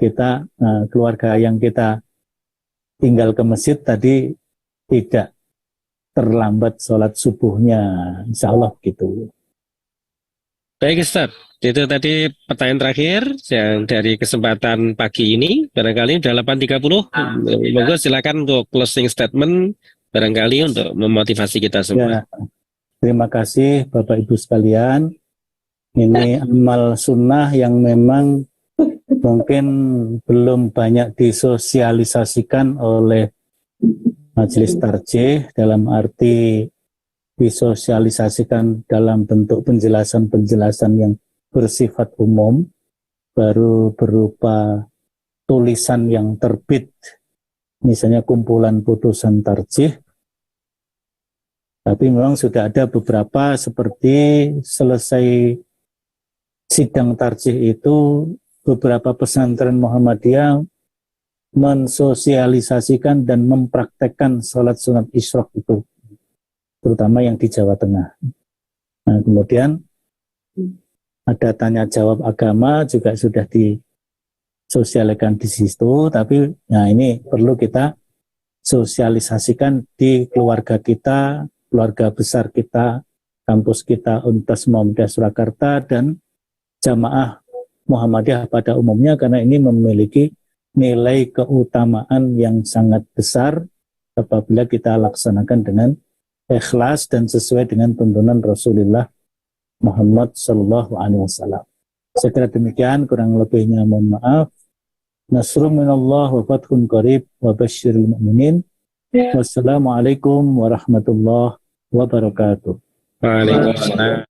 kita keluarga yang kita tinggal ke masjid tadi tidak terlambat sholat subuhnya, insya Allah gitu. Baik Ustaz, itu tadi pertanyaan terakhir yang dari kesempatan pagi ini. Barangkali udah 8.30. Monggo silakan untuk closing statement barangkali untuk memotivasi kita semua. Ya, terima kasih Bapak Ibu sekalian. Ini amal sunnah yang memang mungkin belum banyak disosialisasikan oleh Majelis Tarjih, dalam arti disosialisasikan dalam bentuk penjelasan-penjelasan yang bersifat umum, baru berupa tulisan yang terbit, misalnya kumpulan putusan tarjih. Tapi memang sudah ada beberapa, seperti selesai sidang tarjih itu beberapa pesantren Muhammadiyah mensosialisasikan dan mempraktekkan sholat sunat isyraq itu, terutama yang di Jawa Tengah. Nah, kemudian ada tanya jawab agama juga sudah disosialisasikan di situ, tapi ini perlu kita sosialisasikan di keluarga kita, keluarga besar kita, kampus kita, Universitas Muhammadiyah Surakarta, dan jamaah Muhammadiyah pada umumnya, karena ini memiliki nilai keutamaan yang sangat besar apabila kita laksanakan dengan ikhlas dan sesuai dengan tuntunan Rasulullah Muhammad Sallallahu Alaihi Wasallam. Sekira demikian, kurang lebihnya mohon maaf. Nasrun minallah wa fathun qarib wa basyiril mu'minin. Wassalamualaikum warahmatullahi wabarakatuh. Waalaikumsalam.